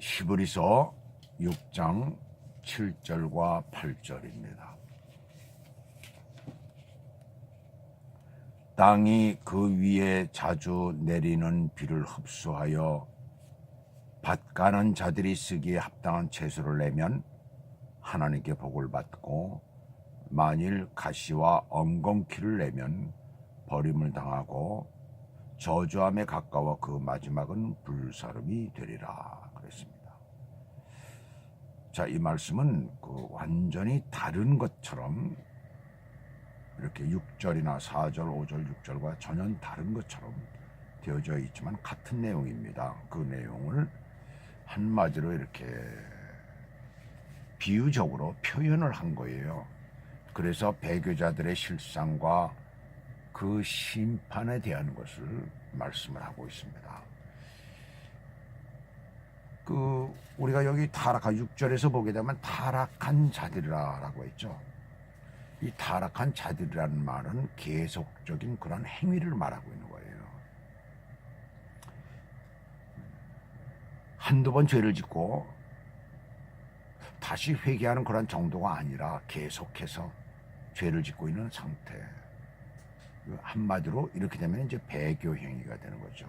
히브리서 6장 7절과 8절입니다. 땅이 그 위에 자주 내리는 비를 흡수하여 밭 가는 자들이 쓰기에 합당한 채소를 내면 하나님께 복을 받고, 만일 가시와 엉겅퀴를 내면 버림을 당하고 저주함에 가까워 그 마지막은 불사름이 되리라 그랬습니다. 자, 이 말씀은 완전히 다른 것처럼, 이렇게 6절이나 4절, 5절, 6절과 전혀 다른 것처럼 되어져 있지만 같은 내용입니다. 그 내용을 한마디로 이렇게 비유적으로 표현을 한 거예요. 그래서 배교자들의 실상과 그 심판에 대한 것을 말씀을 하고 있습니다. 우리가 여기 타락한 6절에서 보게 되면 타락한 자들이라고 했죠. 이 타락한 자들이라는 말은 계속적인 그런 행위를 말하고 있는 거예요. 한두 번 죄를 짓고 다시 회개하는 그런 정도가 아니라 계속해서 죄를 짓고 있는 상태. 한마디로 이렇게 되면 이제 배교 행위가 되는 거죠.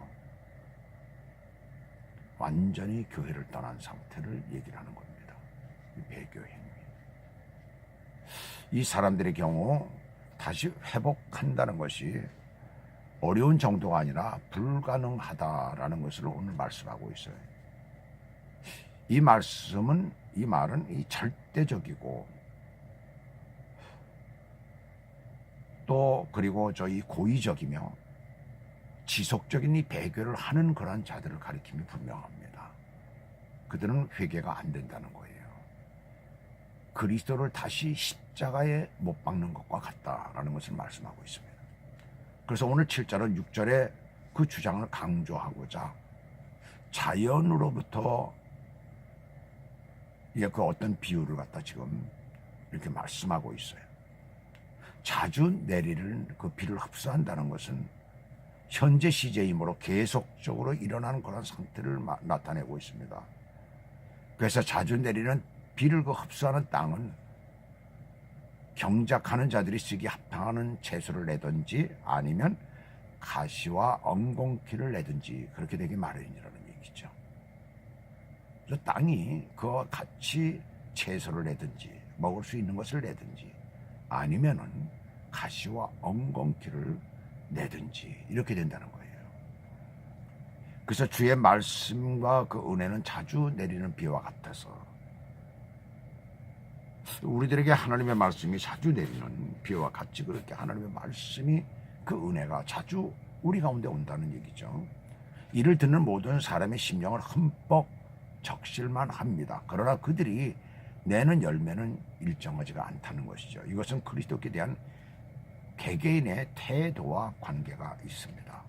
완전히 교회를 떠난 상태를 얘기를 하는 겁니다. 이 배교 행위. 이 사람들의 경우 다시 회복한다는 것이 어려운 정도가 아니라 불가능하다라는 것을 오늘 말씀하고 있어요. 이 말은 이 절대적이고, 또 그리고 이 고의적이며 지속적인 이 배교를 하는 그러한 자들을 가리킴이 분명합니다. 그들은 회개가 안 된다는 거예요. 그리스도를 다시 십자가에 못 박는 것과 같다라는 것을 말씀하고 있습니다. 그래서 오늘 7절은 6절에 그 주장을 강조하고자 자연으로부터 그 어떤 비유를 갖다 지금 이렇게 말씀하고 있어요. 자주 내리는 그 비를 흡수한다는 것은 현재 시제이므로 계속적으로 일어나는 그런 상태를 나타내고 있습니다. 그래서 자주 내리는 비를 흡수하는 땅은 경작하는 자들이 쓰기 합당하는 채소를 내든지 아니면 가시와 엉겅퀴를 내든지 그렇게 되기 마련이라는 얘기죠. 그래서 땅이 그와 같이 채소를 내든지 먹을 수 있는 것을 내든지 아니면은 가시와 엉겅퀴를 내든지 이렇게 된다는 거예요. 그래서 주의 말씀과 그 은혜는 자주 내리는 비와 같아서 우리들에게 하나님의 말씀이 자주 내리는 비와 같이 그렇게 하나님의 말씀이 그 은혜가 자주 우리 가운데 온다는 얘기죠. 이를 듣는 모든 사람의 심령을 흠뻑 적실만 합니다. 그러나 그들이 내는 열매는 일정하지가 않다는 것이죠. 이것은 그리스도께 대한 개개인의 태도와 관계가 있습니다.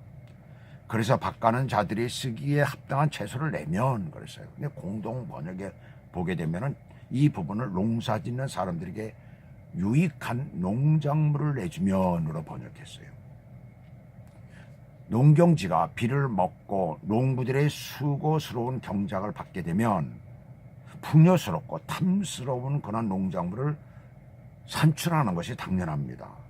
그래서 밭가는 자들이 쓰기에 합당한 채소를 내면 그랬어요. 근데 공동 번역에 보게 되면은 이 부분을 농사 짓는 사람들에게 유익한 농작물을 내주면으로 번역했어요. 농경지가 비를 먹고 농부들의 수고스러운 경작을 받게 되면 풍요스럽고 탐스러운 그런 농작물을 산출하는 것이 당연합니다.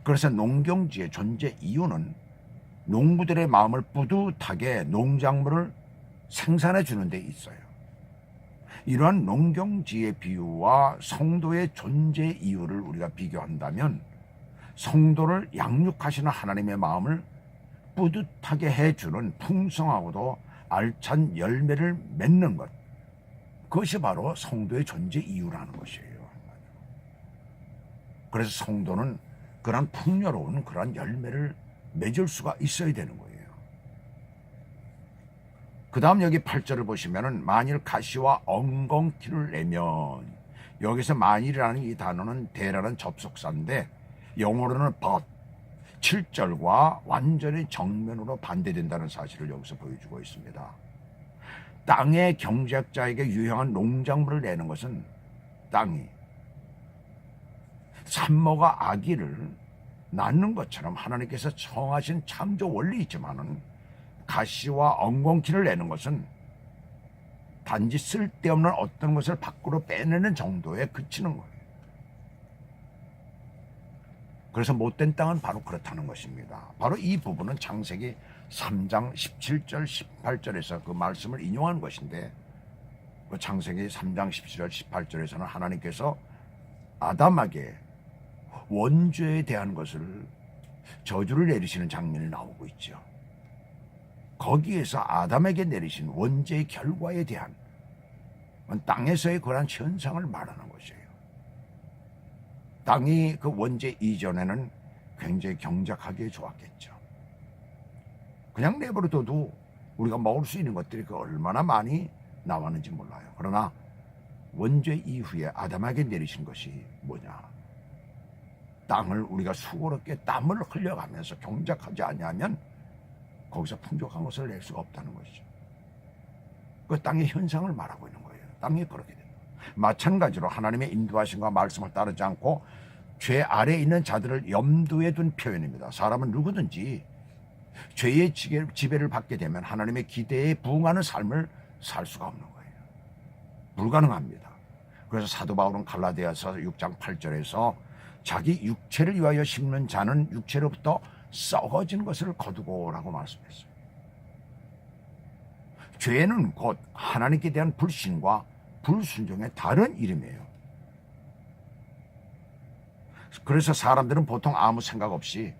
그래서 농경지의 존재 이유는 농부들의 마음을 뿌듯하게 농작물을 생산해 주는 데 있어요. 이러한 농경지의 비유와 성도의 존재 이유를 우리가 비교한다면 성도를 양육하시는 하나님의 마음을 뿌듯하게 해주는 풍성하고도 알찬 열매를 맺는 것, 그것이 바로 성도의 존재 이유라는 것이에요. 그래서 성도는 그런 풍요로운 그런 열매를 맺을 수가 있어야 되는 거예요. 그 다음 여기 8절을 보시면은 만일 가시와 엉겅퀴를 내면, 여기서 만일이라는 이 단어는 대라는 접속사인데 영어로는 but, 7절과 완전히 정면으로 반대된다는 사실을 여기서 보여주고 있습니다. 땅의 경작자에게 유용한 농작물을 내는 것은 땅이 산모가 아기를 낳는 것처럼 하나님께서 정하신 창조 원리 있지만은 가시와 엉겅퀴를 내는 것은 단지 쓸데없는 어떤 것을 밖으로 빼내는 정도에 그치는 거예요. 그래서 못된 땅은 바로 그렇다는 것입니다. 바로 이 부분은 창세기 3장 17절 18절에서 그 말씀을 인용한 것인데, 그 창세기 3장 17절 18절에서는 하나님께서 아담에게 원죄에 대한 것을 저주를 내리시는 장면이 나오고 있죠. 거기에서 아담에게 내리신 원죄의 결과에 대한 땅에서의 그러한 현상을 말하는 것이에요. 땅이 그 원죄 이전에는 굉장히 경작하기에 좋았겠죠. 그냥 내버려둬도 우리가 먹을 수 있는 것들이 그 얼마나 많이 나왔는지 몰라요. 그러나 원죄 이후에 아담에게 내리신 것이 뭐냐? 땅을 우리가 수고롭게 땀을 흘려가면서 경작하지 아니하면 거기서 풍족한 것을 낼 수가 없다는 것이죠. 그 땅의 현상을 말하고 있는 거예요. 땅이 그렇게 된다. 마찬가지로 하나님의 인도하심과 말씀을 따르지 않고 죄 아래에 있는 자들을 염두에 둔 표현입니다. 사람은 누구든지 죄의 지배를 받게 되면 하나님의 기대에 부응하는 삶을 살 수가 없는 거예요. 불가능합니다. 그래서 사도 바울은 갈라디아서 6장 8절에서 자기 육체를 위하여 심는 자는 육체로부터 썩어진 것을 거두고라고 말씀했어요. 죄는 곧 하나님께 대한 불신과 불순종의 다른 이름이에요. 그래서 사람들은 보통 아무 생각 없이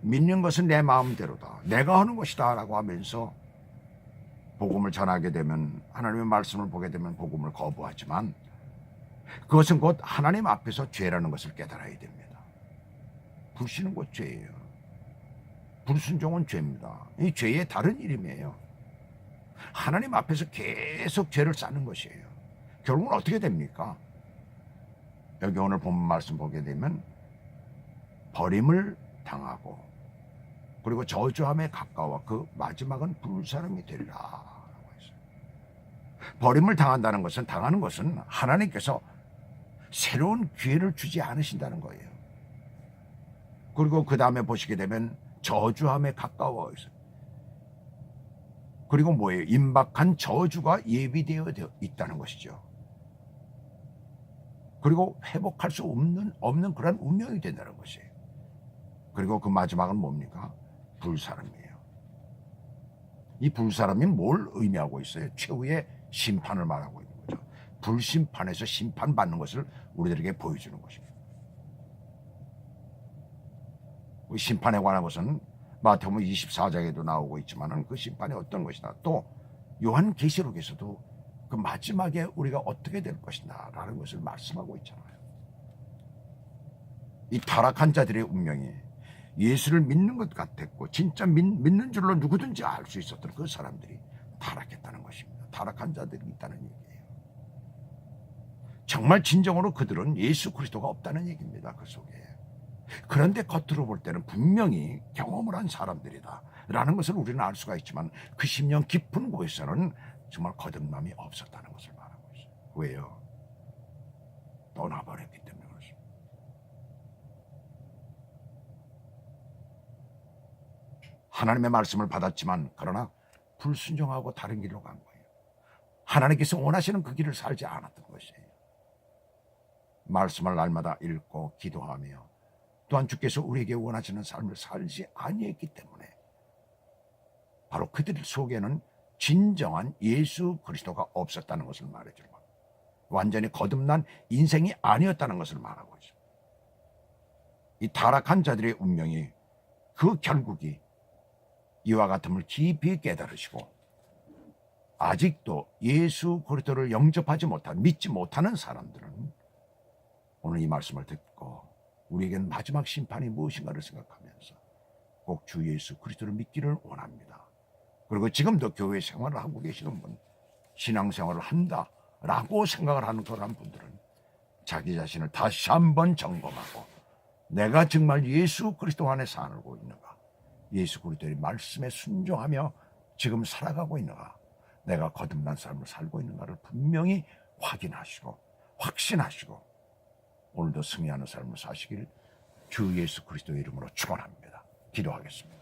믿는 것은 내 마음대로다, 내가 하는 것이다 라고 하면서 복음을 전하게 되면, 하나님의 말씀을 보게 되면 복음을 거부하지만 그것은 곧 하나님 앞에서 죄라는 것을 깨달아야 됩니다. 불신은 곧 죄예요. 불순종은 죄입니다. 이 죄의 다른 이름이에요. 하나님 앞에서 계속 죄를 쌓는 것이에요. 결국은 어떻게 됩니까? 여기 오늘 본문 말씀 보게 되면 버림을 당하고 그리고 저주함에 가까워 그 마지막은 불사름이 되리라 라고 했어요. 버림을 당한다는 것은, 당하는 것은 하나님께서 새로운 기회를 주지 않으신다는 거예요. 그리고 그 다음에 보시게 되면 저주함에 가까워 있어요. 그리고 뭐예요? 임박한 저주가 예비되어 있다는 것이죠. 그리고 회복할 수 없는 그런 운명이 된다는 것이에요. 그리고 그 마지막은 뭡니까? 불사름이에요. 이 불사름이 뭘 의미하고 있어요? 최후의 심판을 말하고 있는 거죠. 불심판에서 심판받는 것을 우리들에게 보여주는 것입니다. 심판에 관한 것은 마태복음 24장에도 나오고 있지만 그 심판이 어떤 것이다. 또 요한계시록에서도 그 마지막에 우리가 어떻게 될 것이다 라는 것을 말씀하고 있잖아요. 이 타락한 자들의 운명이 예수를 믿는 것 같았고 진짜 믿는 줄로 누구든지 알 수 있었던 그 사람들이 타락했다는 것입니다. 타락한 자들이 있다는 얘기예요. 정말 진정으로 그들은 예수 그리스도가 없다는 얘기입니다. 그 속에. 그런데 겉으로 볼 때는 분명히 경험을 한 사람들이다 라는 것을 우리는 알 수가 있지만 그 심령 깊은 곳에서는 정말 거듭남이 없었다는 것을 말하고 있어요. 왜요? 떠나버렸기 때문에 그렇습니다. 하나님의 말씀을 받았지만 그러나 불순종하고 다른 길로 간 거예요. 하나님께서 원하시는 그 길을 살지 않았던 것이에요. 말씀을 날마다 읽고 기도하며 또한 주께서 우리에게 원하시는 삶을 살지 아니했기 때문에 바로 그들 속에는 진정한 예수 그리스도가 없었다는 것을 말해주는 겁니다. 완전히 거듭난 인생이 아니었다는 것을 말하고 있습니다. 이 타락한 자들의 운명이 그 결국이 이와 같음을 깊이 깨달으시고 아직도 예수 그리스도를 영접하지 못한, 믿지 못하는 사람들은 오늘 이 말씀을 듣고 우리에게는 마지막 심판이 무엇인가를 생각하면서 꼭 주 예수 그리스도를 믿기를 원합니다. 그리고 지금도 교회 생활을 하고 계시는 분, 신앙생활을 한다라고 생각을 하는 그런 분들은 자기 자신을 다시 한번 점검하고 내가 정말 예수 그리스도 안에 살고 있는가, 예수 그리스도의 말씀에 순종하며 지금 살아가고 있는가, 내가 거듭난 삶을 살고 있는가를 분명히 확인하시고 확신하시고 오늘도 승리하는 삶을 사시길 주 예수 그리스도의 이름으로 축원합니다. 기도하겠습니다.